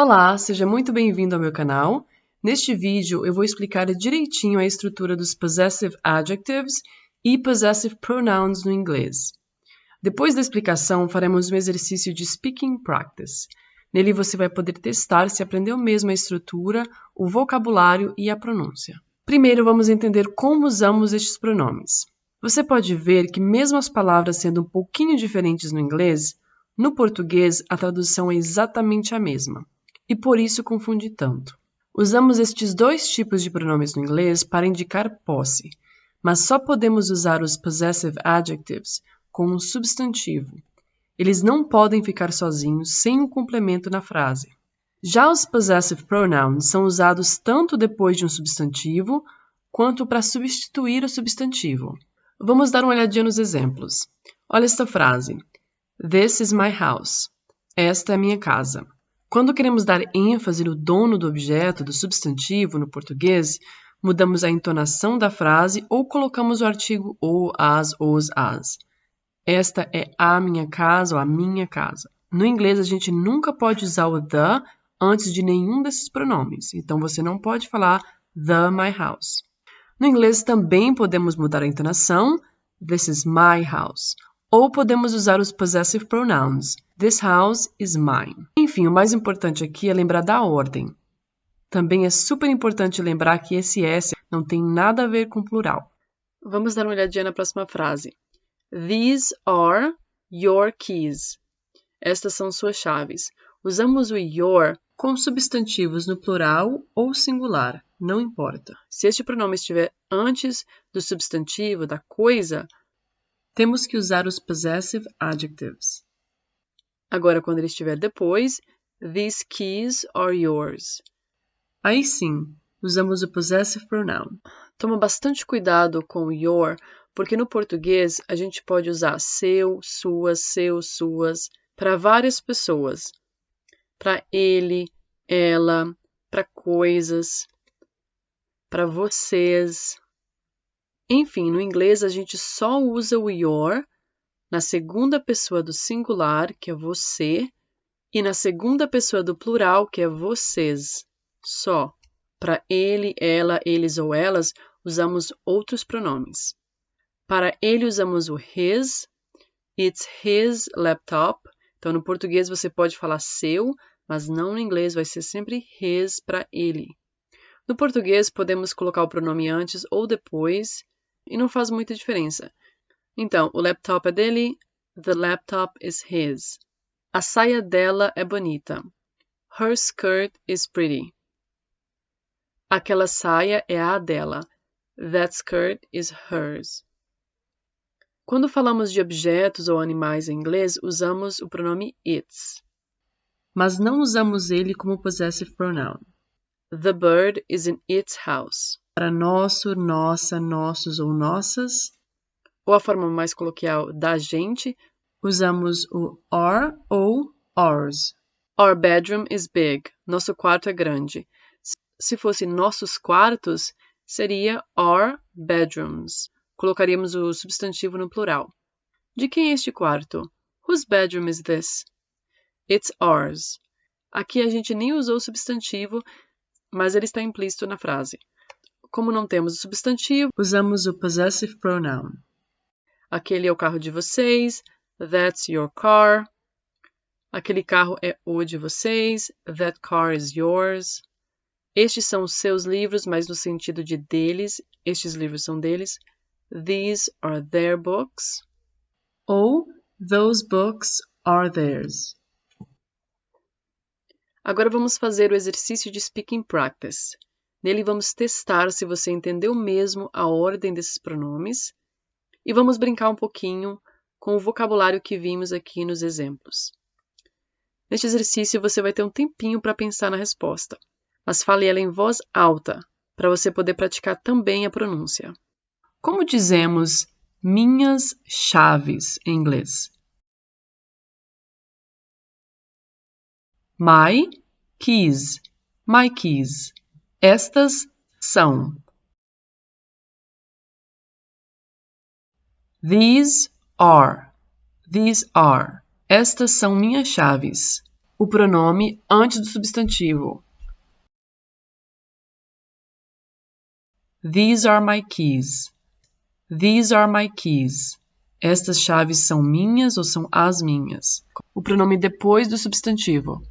Olá, seja muito bem-vindo ao meu canal. Neste vídeo eu vou explicar direitinho a estrutura dos possessive adjectives e possessive pronouns no inglês. Depois da explicação, faremos um exercício de speaking practice. Nele você vai poder testar se aprendeu mesmo a estrutura, o vocabulário e a pronúncia. Primeiro vamos entender como usamos estes pronomes. Você pode ver que mesmo as palavras sendo um pouquinho diferentes no inglês, no português a tradução é exatamente a mesma. E por isso confunde tanto. Usamos estes dois tipos de pronomes no inglês para indicar posse, mas só podemos usar os possessive adjectives com um substantivo. Eles não podem ficar sozinhos sem um complemento na frase. Já os possessive pronouns são usados tanto depois de um substantivo, quanto para substituir o substantivo. Vamos dar uma olhadinha nos exemplos. Olha esta frase. This is my house. Esta é a minha casa. Quando queremos dar ênfase no dono do objeto, do substantivo, no português, mudamos a entonação da frase ou colocamos o artigo o, as, os, as. Esta é a minha casa ou a minha casa. No inglês, a gente nunca pode usar o the antes de nenhum desses pronomes. Então, você não pode falar the my house. No inglês, também podemos mudar a entonação, this is my house. Ou podemos usar os possessive pronouns, this house is mine. Enfim, o mais importante aqui é lembrar da ordem. Também é super importante lembrar que esse S não tem nada a ver com plural. Vamos dar uma olhadinha na próxima frase. These are your keys. Estas são suas chaves. Usamos o your com substantivos no plural ou singular, não importa. Se este pronome estiver antes do substantivo, da coisa, temos que usar os possessive adjectives. Agora, quando ele estiver depois, these keys are yours. Aí sim, usamos o possessive pronoun. Toma bastante cuidado com o your, porque no português a gente pode usar seu, suas, para várias pessoas. Para ele, ela, para coisas, para vocês. Enfim, no inglês a gente só usa o your na segunda pessoa do singular, que é você, e na segunda pessoa do plural, que é vocês. Só. Para ele, ela, eles ou elas, usamos outros pronomes. Para ele, usamos o his, it's his laptop. Então, no português, você pode falar seu, mas não no inglês, vai ser sempre his para ele. No português, podemos colocar o pronome antes ou depois, e não faz muita diferença. Então, o laptop é dele, the laptop is his. A saia dela é bonita. Her skirt is pretty. Aquela saia é a dela. That skirt is hers. Quando falamos de objetos ou animais em inglês, usamos o pronome its. Mas não usamos ele como possessive pronoun. The bird is in its house. Para nosso, nossa, nossos ou nossas, ou a forma mais coloquial da gente, usamos o our ou ours. Our bedroom is big. Nosso quarto é grande. Se fosse nossos quartos, seria our bedrooms. Colocaríamos o substantivo no plural. De quem é este quarto? Whose bedroom is this? It's ours. Aqui a gente nem usou o substantivo, mas ele está implícito na frase. Como não temos o substantivo, usamos o possessive pronoun. Aquele é o carro de vocês. That's your car. Aquele carro é o de vocês. That car is yours. Estes são os seus livros, mas no sentido de deles. Estes livros são deles. These are their books. Ou those books are theirs. Agora vamos fazer o exercício de speaking practice. Nele vamos testar se você entendeu mesmo a ordem desses pronomes e vamos brincar um pouquinho com o vocabulário que vimos aqui nos exemplos. Neste exercício você vai ter um tempinho para pensar na resposta, mas fale ela em voz alta, para você poder praticar também a pronúncia. Como dizemos minhas chaves em inglês? My keys. My keys. Estas são. These are. These are. Estas são minhas chaves. o pronome antes do substantivo. These are my keys. These are my keys. Estas chaves são minhas ou são as minhas. O pronome depois do substantivo.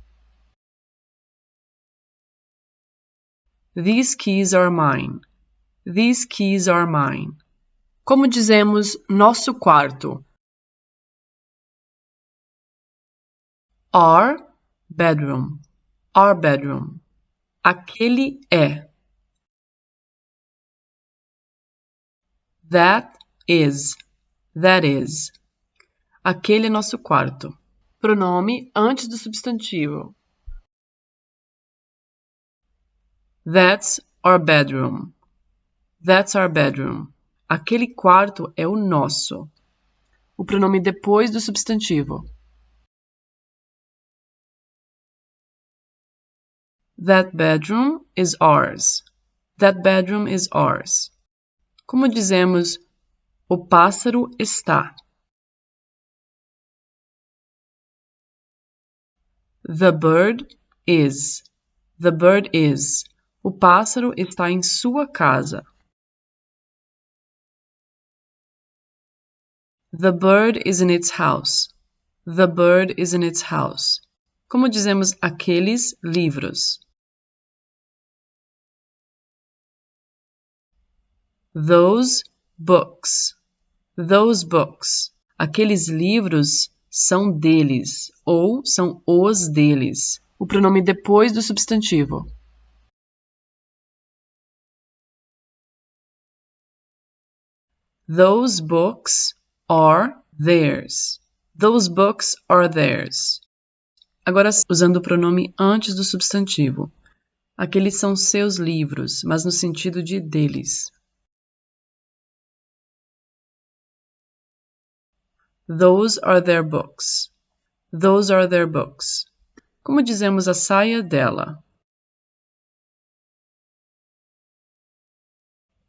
These keys are mine. These keys are mine. Como dizemos nosso quarto? Our bedroom. Our bedroom. Aquele é. That is. That is. Aquele é nosso quarto. Pronome antes do substantivo. That's our bedroom. That's our bedroom. Aquele quarto é o nosso. O pronome depois do substantivo. That bedroom is ours. That bedroom is ours. Como dizemos, o pássaro está. The bird is. The bird is. O pássaro está em sua casa. The bird is in its house. The bird is in its house. Como dizemos aqueles livros? Those books. Those books. Aqueles livros são deles ou são os deles. O pronome depois do substantivo. Those books are theirs. Those books are theirs. Agora, usando o pronome antes do substantivo. Aqueles são seus livros, mas no sentido de deles. Those are their books. Those are their books. Como dizemos a saia dela?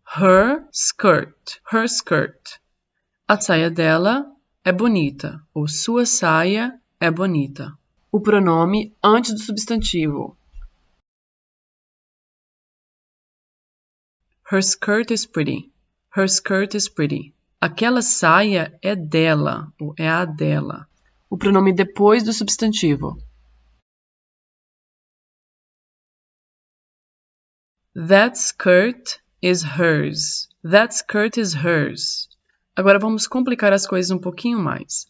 Her skirt. Her skirt. A saia dela é bonita, ou sua saia é bonita. O pronome antes do substantivo. Her skirt is pretty. Her skirt is pretty. Aquela saia é dela, ou é a dela. O pronome depois do substantivo. That skirt is hers. That skirt is hers. Agora vamos complicar as coisas um pouquinho mais.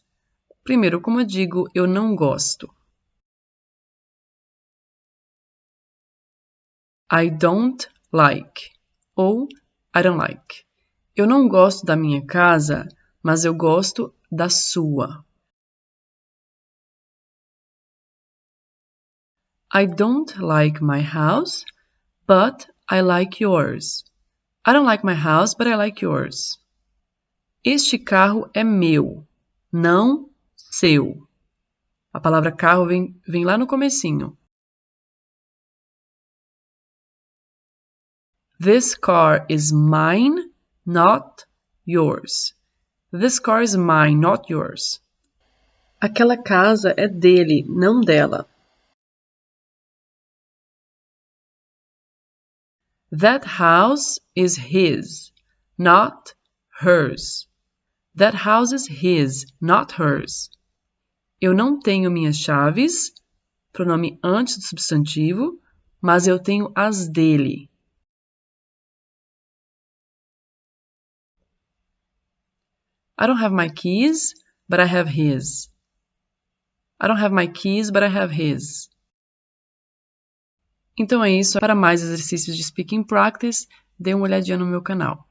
Primeiro, como eu digo, eu não gosto. I don't like. Ou I don't like. Eu não gosto da minha casa, mas eu gosto da sua. I don't like my house, but I like yours. I don't like my house, but I like yours. Este carro é meu, não seu. A palavra carro vem lá no comecinho. This car is mine, not yours. This car is mine, not yours. Aquela casa é dele, não dela. That house is his, not hers. That house is his, not hers. Eu não tenho minhas chaves, pronome antes do substantivo, mas eu tenho as dele. I don't have my keys, but I have his. I don't have my keys, but I have his. Então é isso. Para mais exercícios de speaking practice, dê uma olhadinha no meu canal.